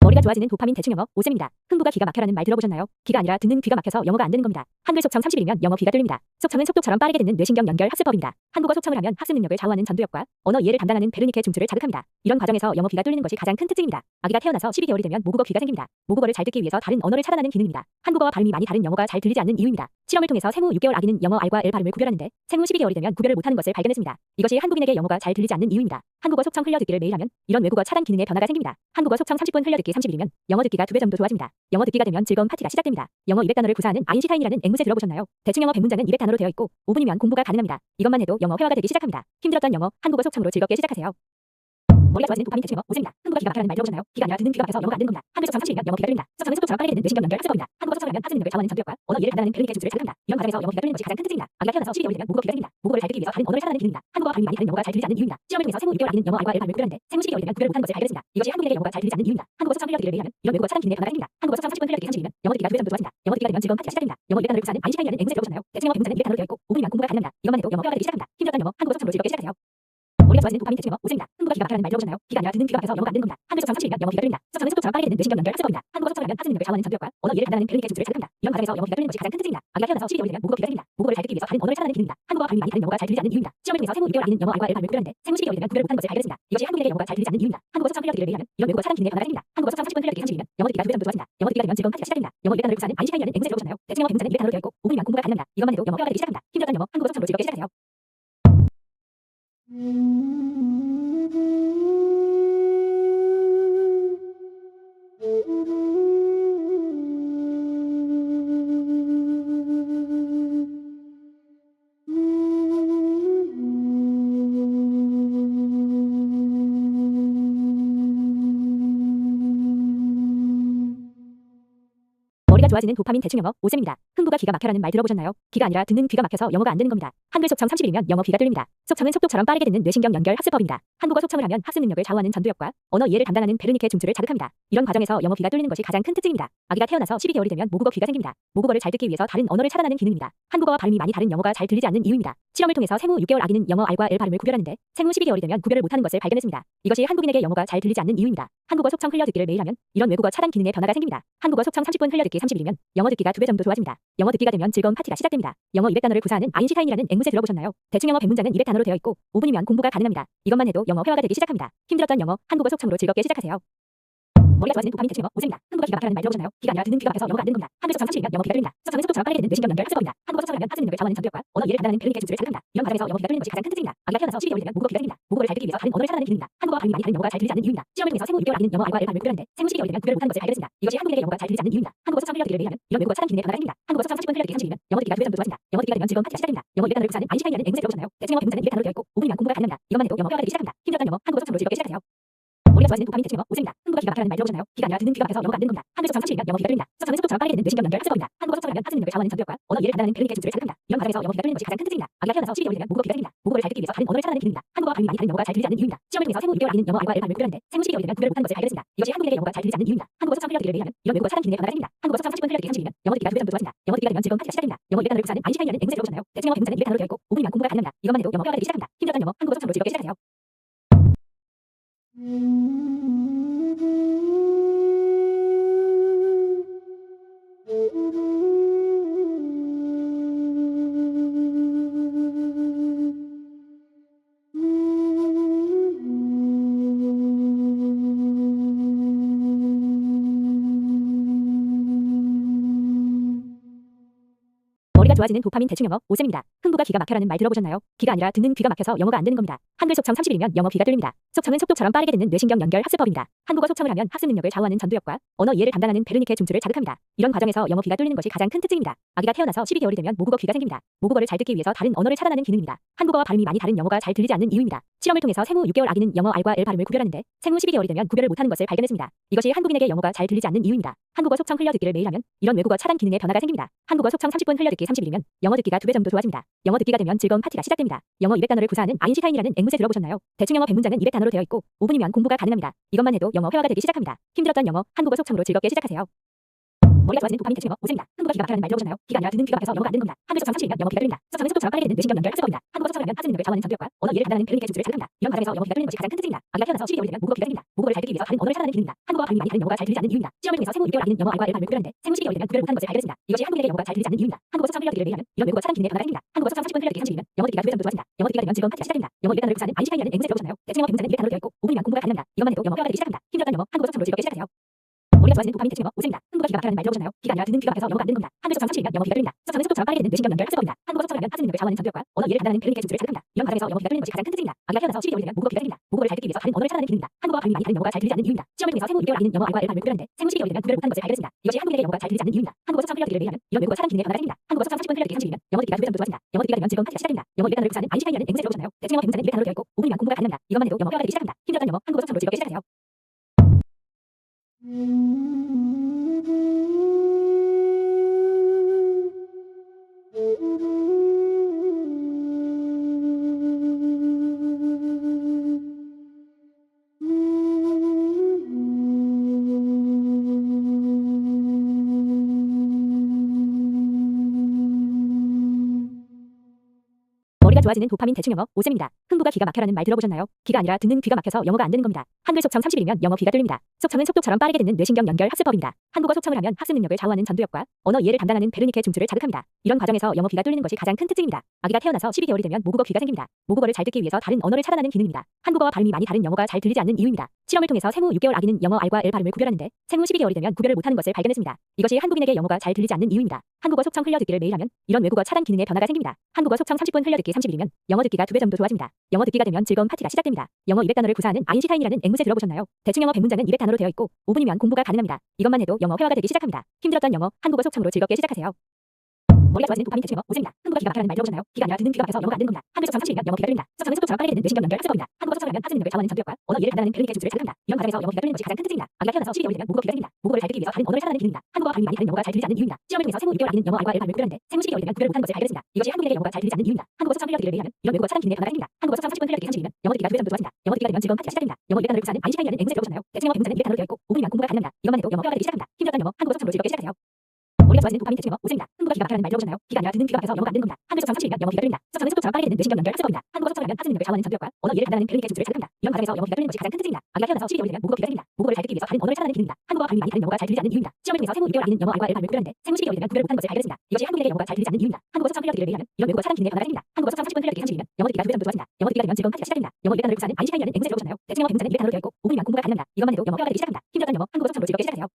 머리가 좋아지는 도파민 대충 영어 오쌤입니다. 흥부가 기가 막혀라는 말 들어보셨나요? 기가 아니라 듣는 귀가 막혀서 영어가 안 되는 겁니다. 한글 속청 30일이면 영어 귀가 뚫립니다. 속청은 속도처럼 빠르게 듣는 뇌신경 연결 학습법입니다. 한국어 속청을 하면 학습 능력을 좌우하는 전두엽과 언어 이해를 담당하는 베르니케 중추를 자극합니다. 이런 과정에서 영어 귀가 뚫리는 것이 가장 큰 특징입니다. 아기가 태어나서 12개월이 되면 모국어 귀가 생깁니다. 모국어를 잘 듣기 위해서 다른 언어를 차단하는 기능입니다. 한국어와 발음이 많이 다른 영어가 잘 들리지 않는 이유입니다. 실험을 통해서 생후 6개월 아기는 영어 R과 L 발음을 구별하는데 생후 12개월이 되면 구별을 못하는 것을 발견했습니다. 이것이 한국인에게 영어가 잘 들리지 않는 이유입니다. 한국어 속청 흘려듣기를 매일 하면 이런 외국어 차단 기능에 변화가 생깁니다. 한국어 속청 30분 흘려듣기 30일이면 영어 듣기가 2배 정도 좋아집니다. 영어 듣기가 되면 즐거운 파티가 시작됩니다. 영어 200단어를 구사하는 아인슈타인이라는 앵무새 들어보셨나요? 대충 영어 100문장은 200단어로 되어 있고 5분이면 공부가 가능합니다. 이것만 해도 영어 회화가 되기 시작합니다. 힘들었던 영어 한국어 속청으로 즐겁게 시작하세요. 머리가 좋아지는 도파민 대충 영어 오쌤입니다. 흥부가 기가 막혀라는 말 들어보셨나요? 기가 아니라 듣는 귀가 막혀서 영어가 안 되는 겁니다. 한글 속청 30일이면 영어 귀가 뚫립니다. 속청은 속도처럼 빠르게 듣는 뇌신경 연결 학습법입니다. 한국어 속청을 하면 학습 능력을 좌우하는 전두엽과 언어 이해를 담당하는 베르니케 중추를 자극합니다. 이런 과정에서 영어 귀가 뚫리는 것이 가장 큰 특징입니다. 아기가 태어나서 12개월이 되면 모국어 귀가 생깁니다. 모국어를 잘 듣기 위해서 다른 언어를 차단하는 기능입니다. 한국어와 발음이 많이 다른 영어가 잘 들리지 않는 이유입니다. 실험을 통해서 생후 6개월 아기는 영어 R과 L 발음을 구별하는데 생후 12개월이 되면 구별을 못하는 것을 발견했습니다. 이것이 한국인에게 영어가 잘 들리지 않는 이유입니다. 한국어 속청 흘려듣기를 매일 하면 이런 외국어 차단 기능에 변화가 생깁니다. 한국어 속청 30분 흘려듣기 30일이면 영어 듣기가 2배 정도 좋아집니다. 영어 듣기가 되면 즐거운 파티가 시작됩니다. 영어 200단어를 구사하는 아인슈타인이라는 앵무새 들어보셨나요? 대충 영어 100문장은 200단어로 되어 있고 5분이면 공부가 가능합니다. 이것만 해도 영어 회화가 되기 시작합니다. 힘들었던 영어 한국어 속청으로 즐겁게 시작하세요. 머리가 좋아지는 도파민 대충 영어 오쌤입니다. 흥부가 기가 막혀라는 말 들어보셨나요? 기가 아니라 듣는 귀가 막혀서 영어가 안 되는 겁니다. 한글 속청 30일이면 영어 귀가 뚫립니다. 속청은 속도처럼 빠르게 듣는 뇌신경 연결 학습법입니다. 한국어 속청을 하면 학습 능력을 좌우하는 전두엽과 언어 이해를 담당하는 베르니케 중추를 자극합니다. 이런 과정에서 영어 귀가 뚫리는 것이 가장 큰 특징입니다. 아기가 태어나서 12개월이 되면 모국어 귀가 생깁니다. 모국어를 잘 듣기 위해서 다른 언어를 차단하는 기능입니다. 한국어와 발음이 많이 다른 영어가 잘 들리지 않는 이유입니다. 실험을 통해서 생후 6개월 아기는 영어 R과 L 발음을 구별하는데 생후 12개월이 되면 구별을 못하는 것을 발견했습니다. 이것이 한국인에게 영어가 잘 들리지 않는 이유입니다. 한국어 속청 흘려듣기를 매일 하면 이런 외국어 차단 기능에 변화가 생깁니다. 한국어 속청 30분 흘려듣기 30일이면 영어 듣기가 2배 정도 좋아집니다. 영어 듣기가 되면 즐거운 파티가 시작됩니다. 영어 200단어를 구사하는 아인슈타인이라는 앵무새 들어보셨나요? 대충 영어 100문장은 200단어로 되어 있고 5분이면 공부가 가능합니다. 이것만 해도 영어 회화가 되기 시작합니다. 힘들었던 영어 한국어 속청으로 즐겁게 시작하세요. 머리가 좋아지는 도파민 대충 영어 오쌤입니다. 흥부가 기가 막혀라는 말 들어보셨나요? 기가 아니라 듣는 귀가 막혀서 영어가 안 되는 겁니다. 한글 속청 30일이면 영어 귀가 뚫립니다. 속청은 속도처럼 빠르게 듣는 뇌신경 연결 학습법입니다. 한국어 속청을 하면 학습 능력을 좌우하는 전두엽과 언어 이해를 담당하는 베르니케 중추를 자극합니다. 이런 과정에서 영어 귀가 뚫리는 것이 가장 큰 특징입니다. 아기가 태어나서 12개월이 되면 모국어 귀가 생깁니다. 모국어를 잘 듣기 위해서 다른 언어를 차단하는 기능입니다. 한국어와 발음이 많이 다른 영어가 잘 들리지 않는 이유입니다. 실험을 통해서 생후 6개월 아기는 영어 R과 L 발음을 구별하는데 생후 12개월이 되면 구별을 못하는 것을 발견했습니다. 이것이 한국인에게 영어가 잘 들리지 않는 이유입니다. 한국어 속청 흘려듣기를 매일 하면 이런 외국어 차단 기능에 변화가 생깁니다. 한국어 속청 30분 흘려듣기 30일이면 영어 듣기가 2배 정도 좋아집니다. 영어 듣기가 되면 즐거운 파티가 시작됩니다. 영어 200단어를 구사하는 아인슈타인이라는 앵무새 들어보셨나요? 대충 영어 100문장은 200단어로 되어 있고 5분이면 공부가 가능합니다. 이것만 해도 영어 회화가 되기 시작합니다. 힘들었던 영어 한국어 속청으로 즐겁게 시작하세요. 머리가 좋아지는 도파민 대충 영어 오쌤입니다. 흥부가 기가 막혀라는 말 들어보셨나요? 기가 아니라 듣는 귀가 막혀서 영어가 안 되는 겁니다. 한글 속청 30일이면 영어 귀가 뚫립니다. 속청은 속도처럼 빠르게 듣는 뇌신경 연결 학습법입니다. 한국어 속청을 하면 학습 능력을 좌우하는 전두엽과 언어 이해를 담당하는 베르니케 중추를 자극합니다. 이런 과정에서 영어 귀가 뚫리는 것이 가장 큰 특징입니다. 아기가 태어나서 12개월이 되면 모국어 귀가 생깁니다. 모국어를 잘 듣기 위해서 다른 언어를 차단하는 기능입니다. 한국어와 발음이 많이 다른 영어가 잘 들리지 않는 이유입니다. 실험을 통해서 생후 6개월 아기는 영어 R과 L 발음을 구별하는데 생후 12개월이 되면 구별을 못하는 것을 발견했습니다. 이것이 한국인에게 영어가 잘 들리지 않는 이유입니다. 한국어 속청 흘려듣기를 매일 하면 이런 외국어 차단 기능에 변화가 생깁니다. 한국어 속청 30분 흘려듣기 30일이면 영어 듣기가 2배 정도 좋아집니다. 영어 듣기가 되면 즐거운 파티가 시작됩니다. 영어 200단어를 구사하는 아인슈타인이라는 앵무새 들어보셨나요? 대충 영어 100문장은 200단어로 되어 있고 5분이면 공부가 가능합니다. 이것만 해도 영어 회화가 되기 시작합니다. 힘들었던 영어 한국어 속청으로 즐겁게 시작하세요. 머리가 좋아지는 도파민 대충 영어 오쌤입니다. 흥부가 기가 막혀라는 말 들어보셨나요? 기가 아니라 듣는 귀가 막혀서 영어가 안 되는 겁니다. 한글 속청 30일이면 영어 귀가 뚫립니다. 속청은 속도처럼 빠르게 듣는 뇌신경 연결 학습법입니다. 한국어 속청을 하면 학습 능력을 좌우하는 전두엽과 언어 이해를 담당하는 베르니케 중추를 자극합니다. 이런 과정에서 영어 귀가 뚫리는 것이 가장 큰 특징입니다. 아기가 태어나서 12개월이 되면 모국어 귀가 생깁니다. 모국어를 잘 듣기 위해서 다른 언어를 차단하는 기능입니다. 한국어와 발음이 많이 다른 영어가 잘 들리지 않는 이유입니다. 실험을 통해서 생후 6개월 아기는 영어 R과 L 발음을 구별하는데 생후 12개월이 되면 구별을 못하는 것을 발견했습니다. 이것이 한국인에게 영어가 잘 들리지 않는 이유입니다. 한국어 속청 흘려듣기를 매일 하면 이런 외국어 차단 기능에 변화가 생깁니다. 한국어 속청 30분 흘려듣기 30일이면 영어 듣기가 2배 정도 좋아집니다. 영어 듣기가 되면 즐거운 파티가 시작됩니다. 영어 200단어를 구사하는 아인슈타인이라는 앵무새 들어보셨나요? 대충 영어 100문장은 200단어로 되어 있고 5분이면 공부가 가능합니다. 이것만 해도 영어 회화가 되기 시작합니다. 힘들었던 영어 한국어 속청으로 즐겁게 시작하세요. 머리가 좋아지는 도파민 대충 영어 오쌤입니다. 흥부가 기가 막혀라는 말 들어보셨나요? 기가 아니라 듣는 귀가 막혀서 영어가 안 되는 겁니다. 한글 속청 30일이면 영어 귀가 뚫립니다. 속청은 속도처럼 빠르게 듣는 뇌신경 연결 학습법입니다. 한국어 속청을 하면 학습 능력을 좌우하는 전두엽과 언어 이해를 담당하는 베르니케 중추를 자극합니다. 이런 과정에서 영어 귀가 뚫리는 것이 가장 큰 특징입니다. 아기가 태어나서 12개월이 되면 모국어 귀가 생깁니다. 모국어를 잘 듣기 위해서 다른 언어를 차단하는 기능입니다. 한국어와 발음이 많이 다른 영어가 잘 들리지 않는 이유입니다. 실험을 통해서 생후 6개월 아기는 영어 R과 L 발음을 구별하는데 생후 12개월이 되면 구별을 못하는 것을 발견했습니다. 이것이 한국인에게 영어가 잘 들리지 않는 이유입니다. 한국어 속청 흘려듣기를 매일 하면 이런 외국어 차단 기능에 변화가 생깁니다. 한국어 속청 30분 흘려듣기 30일이면 영어 듣기가 2배 정도 좋아집니다. 영어 듣기가 되면 즐거운 파티가 시작됩니다. 영어 200단어를 구사하는 아인슈타인이라는 앵무새 들어보셨나요? 대충 영어 100문장은 200단어로 되어 있고 5분이면 공부가 가능합니다. 이것만 해도 영어 회화가 되기 시작합니다. 힘들었던 영어 한국어 속청으로 즐겁게 시작하세요. 머리가 좋아지는 도파민 대칭 영어 5점입니다. 흥부가 귀가 막히라는 말 들어보셨나요? 귀가 아니라 듣는 귀가 막혀서 영어가 안 되는 겁니다. 한글 속성 30일이면 영어 귀가 뚫립니다. 속성은 속도처럼 빠르게 듣는 뇌신경 연결 학습법입니다. 한국어 속성을 하면 학습 능력을 좌우하는 전도역과 언어 이해를 담당하는 배우니까 중추를 자극합니다. 이런 과정에서 영어 귀가 뚫리는 것이 가장 큰 특징입니다. 아기가 태어나서 12개월이 되면 모국어 귀가 생깁니다. 모국어를 잘 듣기 위해서 다른 언어를 찾아내는 기능입니다. 한국어와 발음이 많이 다른 영어가 잘 들리지 않는 이유입니다. 시험을 통해서 생후 6개월 아기는 영어 R과 L 발음을 구별하는데 생후 12개월이 되면 구별을 못하는 것을 발견했습니다. 이것이 한국인에게 영어가 잘 들리지 않는 이유입니다. 한국어 속성 흘려 듣기를 매일 하면 이런 외국어 차단 기능의 변화가 생깁니다. 한국어 속성 30분 흘려 듣기 30일이면 영어 듣기가 2배 정도 좋아집니다. 영어 듣기가 되면 즐거운 파티가 시작됩니다. 영어 200단어를 구사하는 아인슈타인이라는 앵무새 들어보셨나요? 대칭영어 비문자는 200단어로 되어 있고 5분이면 공부가 가능합니다. 이것만 해도 영어 회화가 되기 시작합니다. 힘들었던 영어 한국어 속성으로 즐겁게 시작하세요. 머리가 좋아지는 도파민 대칭 영어 5점입니다. 흥부가 귀가 막히라는 말 들어보셨나요? 귀가 아니라 듣는 귀가 막혀서 영어가 안 되는 겁니다. 한글 속성 30일이면 영어 귀가 뚫립니다. 속성은 속도처럼 빠르게 듣는 뇌신경 연결 학습법입니다. 한국어 속성을 하면 학습 능력을 좌우하는 전도역과 언어 이해를 담당하는 배우니까 중추를 자극합니다. 이런 과정에서 영어 귀가 뚫리는 것이 가장 큰 특징입니다. 아기가 태어나서 12개월이 되면 모국어 귀가 생깁니다. 모국어를 잘 듣기 위해서 다른 언어를 찾아내는 기능입니다. 한국어와 발음이 많이 다른 영어가 잘 들리지 않는 이유입니다. 시험을 통해서 생후 6개월 아기는 영어 R과 L 발음을 구별하는데 생후 12개월이 되면 구별을 못하는 것을 발견했습니다. 이것이 한국인에게 영어가 잘 들리지 않는 이유입니다. 한국어 속성 흘려 듣기를 매일 하면 이런 외국어 차단 기능의 변화가 생깁니다. 한국어 속성 30분 흘려 듣기 30일이면 영어 듣기가 2배 정도 좋아집니다. 영어 듣기가 되면 즐거운 파티가 시작됩니다. 영어 200단어를 구사하는 아인슈타인이라는 앵무새 들어보셨나요? 대칭영어 비문자는 200단어로 되어 있고 5분이면 공부가 가능합니다. 이것만 해도 영어 회화가 되기 시작합니다. 힘들었던 영어 한국어 속성으로 즐겁게 시작하세요. 머리가 좋아지는 도파민 대칭 영어 5점입니다. 흥부가 귀가 막혀라는 말 들어보셨나요? 귀가 아니라 듣는 귀가 막혀서 영어가 안 되는 겁니다. 한글 속청 30일이면 영어 귀가 뚫립니다. 속청은 속도처럼 빠르게 듣는 뇌신경 연결 학습법입니다. 한국어 속청을 하면 학습 능력을 좌우하는 전도역과 언어 이해를 담당하는 베르니케 중추를 자극합니다. 이런 과정에서 영어 귀가 뚫리는 것이 가장 큰 특징입니다. 아기가 태어나서 12개월이 되면 모국어 귀가 생깁니다. 모국어를 잘 듣기 위해서 다른 언어를 차단하는 기능입니다. 한국어와 발음이 많이 다른 영어가 잘 들리지 않는 이유입니다. 실험을 통해서 생후 6개월 아기는 영어 R과 L 발음을 구별하는데 생후 12개월이 되면 구별을 못하는 것을 발견했습니다. 이것이 한국인에게 영어가 잘 들리지 않는 이유입니다. 한국어 속청 흘려 듣기를 매일 하면 이런 외국어 차단 기능의 변화가 생깁니다. 한국어 속청 30분 흘려 듣기 30일이면 영어 듣기가 2배 정도 좋아집니다. 영어 듣기가 되면 즐거운 파티가 시작됩니다. 영어 200단어를 구사하는 아인슈타인이라는 앵무새 들어보셨나요? 대칭 영어 100문장은 200단어로 되어 있고 5분이면 공부가 가능합니다. 이것만 해도 영어 회화가 되기 시작합니다. 힘들었던 영어 한국어 속청으로 즐겁게 시작하세요.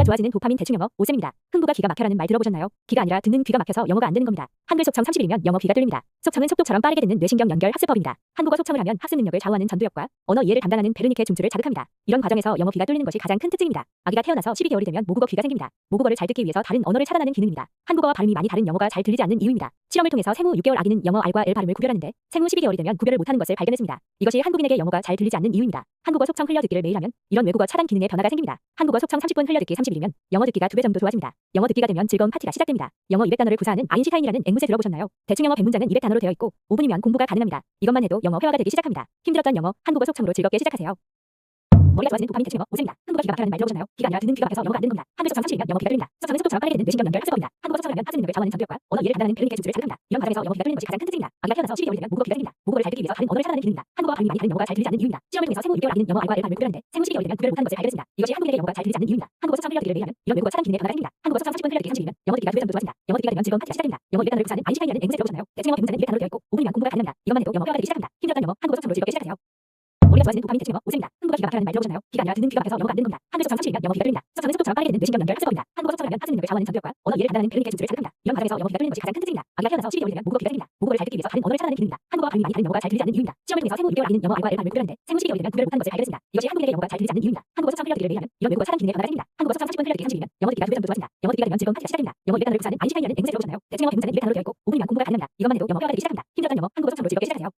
머리가 좋아지는 도파민 대칭 영어 5점입니다. 흥부가 귀가 막히라는 말 들어보셨나요? 귀가 아니라 듣는 귀가 막혀서 영어가 안 되는 겁니다. 한글 속성 30일이면 영어 귀가 뚫립니다. 속성은 속도처럼 빠르게 듣는 뇌신경 연결 학습법입니다. 한국어 속성을 하면 학습 능력을 좌우하는 전도역과 언어 이해를 담당하는 배우니까 중추를 자극합니다. 이런 과정에서 영어 귀가 뚫리는 것이 가장 큰 특징입니다. 아기가 태어나서 12개월이 되면 모국어 귀가 생깁니다. 모국어를 잘 듣기 위해서 다른 언어를 찾아내는 기능입니다. 한국어와 발음이 많이 다른 영어가 잘 들리지 않는 이유입니다. 시험을 통해서 생후 6개월 아기는 영어 R과 L 발음을 구별하는데 생후 12개월이 되면 구별을 못하는 것을 발견했습니다. 이것이 한국인에게 영어가 잘 들리지 않는 이유입니다. 한국어 속성 흘려 듣기를 매일 하면 이런 외국어 차단 기능의 변화가 생깁니다. 한국어 속성 30분 흘려 듣기 30일이면 영어 듣기가 2배 정도 좋아집니다. 영어 듣기가 되면 즐거운 파티가 시작됩니다. 영어 200단어를 구사하는 아인슈타인이라는 앵무새 들어보셨나요? 대칭 영어 100문장은 200단어로 되어 있고 5분이면 공부가 가능합니다. 이것만 해도 영어 회화가 되기 시작합니다. 힘들었던 영어 한국어 속성으로 즐겁게 시작하세요. 머리가 좋아지는 도파민 대칭 영어 5점입니다. 흥부가 귀가 막히라는 말 들어보셨나요? 귀가 아니라 듣는 귀가 막혀서 영어가 안 되는 겁니다. 한글 속성 30일이면 영어 귀가 뚫립니다. 속성은 속도처럼 빠르게 듣는 뇌신경 연결 학습법입니다. 한국어 속성을 하면 학습 능력을 좌우하는 전도역과 언어 이해를 담당하는 배우니까 중추를 자극합니다. 이런 과정에서 영어 귀가 뚫리는 것이 가장 큰 특징입니다. 아기가 태어나서 12개월이 되면 모국어 귀가 생깁니다. 모국어를 잘 듣기 위해서 다른 언어를 찾아내는 기능입니다. 한국어와 발음이 많이 다른 영어가 잘 들리지 않는 이유입니다. 시험을 통해서 생후 6개월 아기는 영어 R과 L 발음을 구별하는데 생후 12개월이 되면 구별을 못하는 것을 발견했습니다. 이것이 한국인에게 영어가 잘 들리지 않는 이유입니다. 한국어 속성 흘려 듣기를 매일 하면 이런 외국어 차단 기능의 변화가 생깁니다. 한국어 속성 30분 흘려 듣기 30일이면 영어 듣기가 2배 정도 좋아집니다. 영어 듣기가 되면 즐거운 파티가 시작됩니다. 영어 200단어를 구사하는 아인슈타인이라는 앵무새 들어보셨나요? 대칭 영어 100문장은 200단어로 되어 있고 5분이면 공부가 가능합니다. 이것만 해도 영어 회화가 되기 시작합니다. 힘들었던 영어 한국어 속성으로 즐겁게 시작하세요. 머리가 좋아지는 도파민 대칭 영어 5점입니다. 흥부가 귀가 막혀라는 말 들어보셨나요? 귀가 아니라 듣는 귀가 막혀서 영어가 안 되는 겁니다. 한글 속청 30일이면 영어 귀가 뚫립니다. 속청은 속도처럼 빠르게 듣는 뇌신경 연결 학습법입니다. 한국어 속청을 하면 학습 능력을 좌우하는 전도역과 언어 이해를 담당하는 베르니케 중추를 자극합니다. 이런 과정에서 영어 귀가 뚫리는 것이 가장 큰 특징입니다. 아기가 태어나서 12개월이 되면 모국어 귀가 생깁니다. 모국어를 잘 듣기 위해서 다른 언어를 차단하는 기능입니다. 한국어와 발음이 많이 다른 영어가 잘 들리지 않는 이유입니다. 실험을 통해서 생후 6개월 아기는 영어 R과 L 발음을 구별하는데 생후 12개월이 되면 구별을 못하는 것을 발견했습니다. 이것이 한국인에게 영어가 잘 들리지 않는 이유입니다. 한국어 속청 흘려 듣기를 매일 하면 이런 외국어 차단 기능의 변화가 생깁니다. 한국어 속청 30분 흘려 듣기 30일이면 영어 듣기가 2배 정도 좋아집니다. 영어 듣기가 되면 즐거운 파티가 시작됩니다. 영어 200단어를 구사하는 아인슈타인이라는 앵무새 들어보셨나요? 대칭 영어 100문장은 200단어로 되어 있고 5분이면 공부가 가능합니다. 이것만 해도 영어 회화가 되기 시작합니다. 힘들었던 영어 한국어 속청으로 즐겁게 시작하세요. 머리가 좋아지는 도파민 대칭 영어 5점입니다. 흥부가 귀가 막히라는 말 들어보셨나요? 귀가 아니라 듣는 귀가 막혀서 영어가 안 되는 겁니다. 한글 속성 30일이면 영어 귀가 뚫립니다. 속성은 속도처럼 빠르게 듣는 뇌신경 연결 학습법입니다. 한국어 속성을 하면 학습 능력을 좌우하는 전도역과 언어 이해를 담당하는 배우니까 중추를 자극합니다. 이런 과정에서 영어 귀가 뚫리는 것이 가장 큰 특징입니다. 아기가 태어나서 12개월이 되면 모국어 귀가 생깁니다. 모국어를 잘 듣기 위해서 다른 언어를 찾아내는 기능입니다. 한국어와 발음이 많이 다른 영어가 잘 들리지 않는 이유입니다. 시험을 통해서 생후 6개월 아기는 영어 R과 L 발음을 구별하는데 생후 12개월이 되면 구별을 못하는 것을 발견했습니다. 이것이 한국인에게 영어가 잘 들리지 않는 이유입니다. 한국어 속성 흘려 듣기를 매일 하면 이런 외국어 차단 기능의 변화가 생깁니다. 한국어 속성 30분 흘려 듣기 30일이면 영어 듣기가 2배 정도 좋아집니다. 영어 듣기가 되면 즐거운 파티가 시작됩니다. 영어 200단어를 구사하는 아인슈타인이라는 앵무새 들어보셨나요? 대칭 영어 100문장은 200단어로 되어 있고 5분이면 공부가 가능합니다. 이것만 해도 영어 회화가 되기 시작합니다. 힘들었던 영어 한국어 속성으로 즐겁게 시작하세요. 머리가 좋아지는 도파민 대칭 영어 5점입니다. 흥부가 귀가 막히라는 말 들어보셨나요? 귀가 아니라 듣는 귀가 막혀서 영어가 안 되는 겁니다. 한글 속성 30일이면 영어 귀가 뚫립니다. 속성은 속도처럼 빠르게 듣는 뇌신경 연결 학습법입니다. 한국어 속성을 하면 학습 능력을 좌우하는 전도역과 언어 이해를 담당하는 배우니까 중추를 자극합니다. 이런 과정에서 영어 귀가 뚫리는 것이 가장 큰 특징입니다. 아기가 태어나서 12개월이 되면 모국어 귀가 생깁니다. 모국어를 잘 듣기 위해서 다른 언어를 찾아내는 기능입니다. 한국어와 발음이 많이 다른 영어가 잘 들리지 않는 이유입니다. 시험을 통해서 생후 6개월 아기는 영어 R과 L 발음을 구별하는데 생후 12개월이 되면 구별을 못하는 것을 발견했습니다. 이것이 한국인에게 영어가 잘 들리지 않는 이유입니다. 한국어 속성 흘려 듣기를 매일 하면 이런 외국어 차단 기능의 변화가 생깁니다. 한국어 속성 30분 흘려 듣기 30일이면 영어 듣기가 2배 정도 좋아집니다. 영어 듣기가 되면 즐거운 파티가 시작됩니다. 영어 200단어를 구사하는 아인슈타인이라는 앵무새 들어보셨나요? 대칭 영어 100문장은 200단어로 되어 있고 5분이면 공부가 가능합니다. 이것만 해도 영어 회화가 되기 시작합니다. 힘들었던 영어, 한국어 속창으로 즐겁게 시작하세요.